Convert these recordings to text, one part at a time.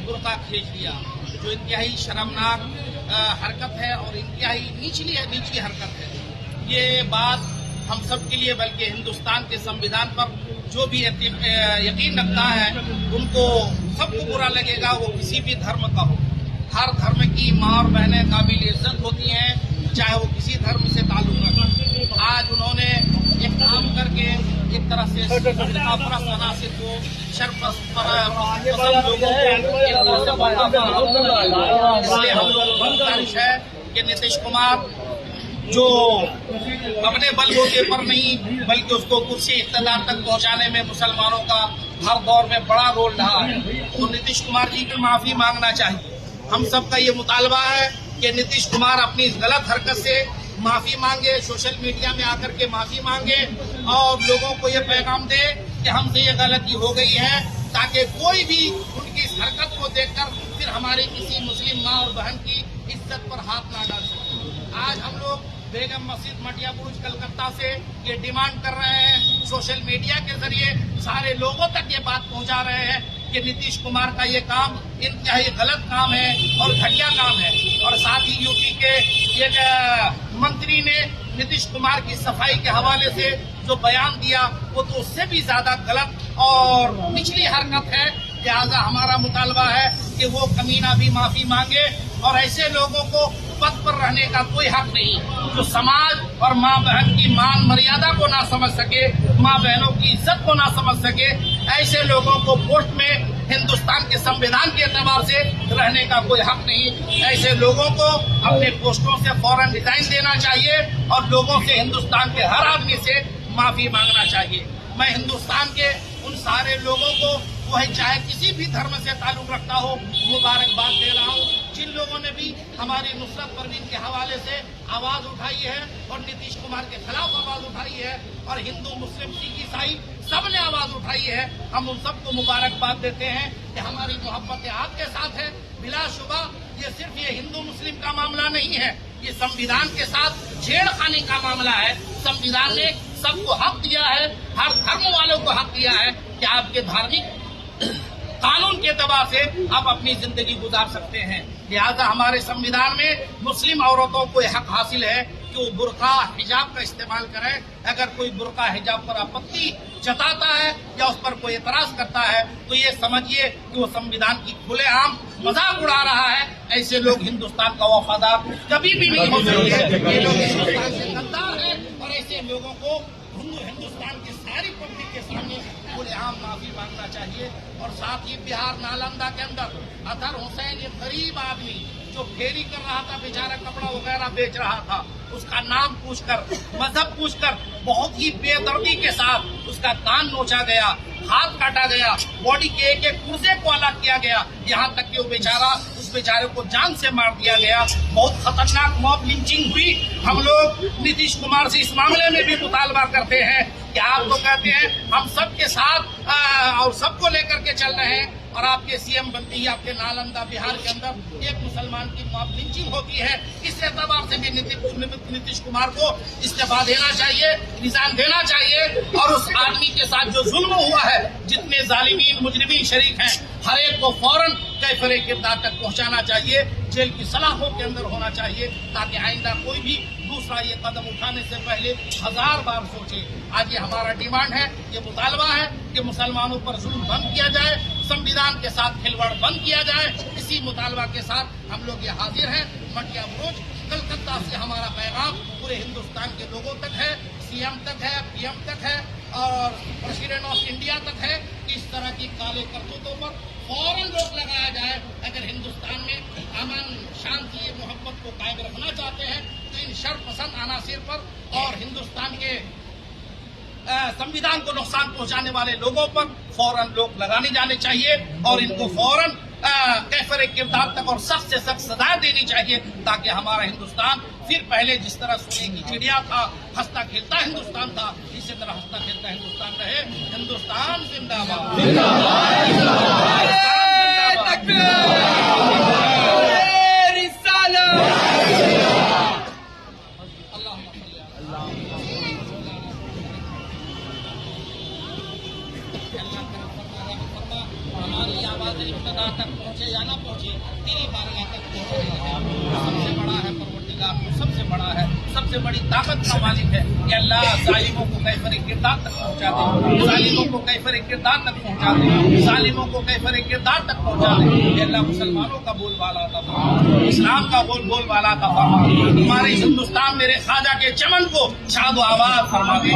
बुर्का खींच लिया, जो इंतहाई शर्मनाक हरकत है और इंतहाई नीचली हरकत है। ये बात हम सब के लिए बल्कि हिंदुस्तान के संविधान पर जो भी यकीन रखता है उनको सबको बुरा लगेगा, वो किसी भी धर्म का हो। हर धर्म की माँ और बहनें काबिल इज्जत होती हैं, चाहे वो किसी धर्म से ताल्लुक रखें। आज उन्होंने एक काम करके एक तरह से मुनासिब को शर्पसंद लोगों को इसलिए हम लोगों की गुजारिश है कि नीतीश कुमार जो अपने बलबूते पर नहीं बल्कि उसको कुर्सी इख्तियार तक पहुंचाने में मुसलमानों का हर दौर में बड़ा रोल रहा है, तो नीतीश कुमार जी की माफी मांगना चाहिए। हम सबका ये मुतालबा है कि नीतीश कुमार अपनी इस गलत हरकत से माफी मांगे, सोशल मीडिया में आकर के माफी मांगे और लोगों को ये पैगाम दे कि हमसे ये गलती हो गई है, ताकि कोई भी उनकी इस हरकत को देखकर फिर हमारी किसी मुस्लिम माँ और बहन की इज्जत पर हाथ ना डाल सके। आज हम लोग बेगम मस्जिद मटिया बुरुज कलकत्ता से ये डिमांड कर रहे हैं, सोशल मीडिया के जरिए सारे लोगों तक ये बात पहुंचा रहे हैं कि नीतीश कुमार का ये काम इंतहाई गलत काम है और घटिया काम है। और साथ ही यूपी के एक मंत्री ने नीतीश कुमार की सफाई के हवाले से जो बयान दिया वो तो उससे भी ज्यादा गलत और निचली हरकत है। लिहाजा हमारा मुतालबा है कि वो कमीना भी माफी मांगे और ऐसे लोगों को पद पर रहने का कोई हक नहीं जो समाज और माँ बहन की मान मर्यादा को ना समझ सके, माँ बहनों की इज्जत को ना समझ सके। ऐसे लोगों को पोस्ट में हिंदुस्तान के संविधान के एतबार से रहने का कोई हक नहीं। ऐसे लोगों को अपने पोस्टों से फौरन रिजाइन देना चाहिए और लोगों से, हिंदुस्तान के हर आदमी से माफी मांगना चाहिए। मैं हिंदुस्तान के उन सारे लोगों को, वह चाहे किसी भी धर्म से ताल्लुक रखता हो, मुबारकबाद दे रहा हूँ। जिन लोगों ने भी हमारी नुसरत परवीन के हवाले से आवाज उठाई है और नीतीश कुमार के खिलाफ आवाज उठाई है और हिंदू मुस्लिम सिख ईसाई सबने आवाज उठाई है, हम उन सबको मुबारकबाद देते हैं कि हमारी मोहब्बत आपके साथ है। बिलाशुबा ये सिर्फ ये हिंदू मुस्लिम का मामला नहीं है, ये संविधान के साथ छेड़खानी का मामला है। संविधान ने सबको हक दिया है, हर धर्म वालों को हक दिया है कि आपके धार्मिक कानून के एतबार से आप अपनी जिंदगी गुजार सकते हैं। लिहाजा हमारे संविधान में मुस्लिम औरतों को हक हासिल है कि वो बुर्का हिजाब का इस्तेमाल करें। अगर कोई बुर्का हिजाब पर आपत्ति जताता है या उस पर कोई एतराज करता है तो ये समझिए कि वो संविधान की खुलेआम मजाक उड़ा रहा है। ऐसे लोग हिंदुस्तान का वफादार कभी भी नहीं हो सकते, ये लोग हिंदुस्तान से गद्दार हैं और ऐसे लोगों को हिंदुस्तान की सारी पब्लिक के सामने खुलेआम نام معافی مانگنا چاہیے. اور ساتھ ہی بہار نالندہ کے اندر اطہر حسین ایک غریب آدمی جو پھیری کر رہا تھا، بیچارہ کپڑا وغیرہ بیچ رہا تھا، اس کا نام پوچھ کر، مذہب پوچھ کر بہت ہی بے دردی کے ساتھ اس کا کان نوچا گیا، ہاتھ کاٹا گیا، باڈی کے ایک ایک پرزے کو الگ کیا گیا، یہاں تک کہ اس بیچارے کو جان سے مار دیا گیا. بہت خطرناک موب لنچنگ ہوئی. ہم لوگ نتیش کمار سے اس معاملے میں بھی مطالبہ کرتے ہیں کہ آپ تو کہتے ہیں ہم سب کے ساتھ اور سب کو لے کر کے چل رہے ہیں، اور آپ کے سی ایم بنتے ہی آپ کے نالندہ بہار کے اندر ایک مسلمان کی موب لنچنگ ہوتی ہے. اس اعتبار سے بھی نتیش کمار کو استعفا دینا چاہیے، ریزائن دینا چاہیے، اور اس آدمی کے ساتھ جو ظلم ہوا ہے، جتنے ظالمین مجرمین شریک ہیں، ہر ایک کو فوراً کیفر کردار تک پہنچانا چاہیے، جیل کی سلاخوں کے اندر ہونا چاہیے، تاکہ آئندہ کوئی بھی دوسرا یہ قدم اٹھانے سے پہلے 1000 بار سوچے. آج یہ ہمارا ڈیمانڈ ہے، یہ مطالبہ ہے کہ مسلمانوں پر ظلم بند کیا جائے، سنویدھان کے ساتھ کھلواڑ بند کیا جائے. اسی مطالبہ کے ساتھ ہم لوگ یہ حاضر ہیں. مٹیا بروچ کلکتہ سے ہمارا پیغام پورے ہندوستان کے لوگوں تک ہے، سی ایم تک ہے، پی ایم تک ہے، اور پریزیڈنٹ آف انڈیا تک ہے کہ اس طرح کی کالے کرتوتوں پر فوراً روک لگایا جائے. اگر ہندوستان میں امن، شانتی، محبت کو قائم رکھنا چاہتے ہیں تو ان شر پسند عناصر پر اور ہندوستان کے سنویدھان کو نقصان پہنچانے والے لوگوں پر فوراً روک لگانے جانے چاہیے، اور ان کو فوراً کیفر کردار تک اور سخت سے سخت سزا دینی چاہیے، تاکہ ہمارا ہندوستان پھر پہلے جس طرح سونے کی چڑیا تھا، ہنستا کھیلتا ہندوستان تھا، اسی طرح ہنستا کھیلتا ہندوستان رہے. ہندوستان زندہ باد. ہماری آوازیں ابتدا تک پہنچے یا نہ پہنچے، تیری بارگاہ تک پہنچے. سب سے بڑا ہے پروردگار، سب سے بڑا ہے، سب سے بڑی طاقت کا مالک ہے کہ اللہ ظالموں کو کیفر کردار تک پہنچا دے، ظالموں کو کیفر کردار تک پہنچا دے، ظالموں کو کیفر کردار تک پہنچا دے. اللہ مسلمانوں کا بول بالا تھا فرما، اسلام کا بول بالا تھا فرما. ہمارے ہندوستان میرے خواجہ کے چمن کو شاد و آباد فرما دے،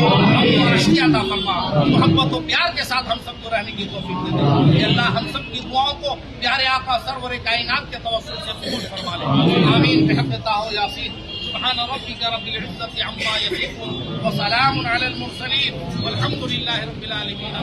عطا فرما. محبت و پیار کے ساتھ ہم سب کو رہنے کی توفیق دے دے. اللہ ہم سب کی دعاؤں کو پیارے آقا سرور کائنات کے توسل سے قبول فرما لے. آمین بحق طه یاسین. سبحان ربک رب العزة عما یصفون وسلام علی المرسلین والحمد للہ رب العالمین.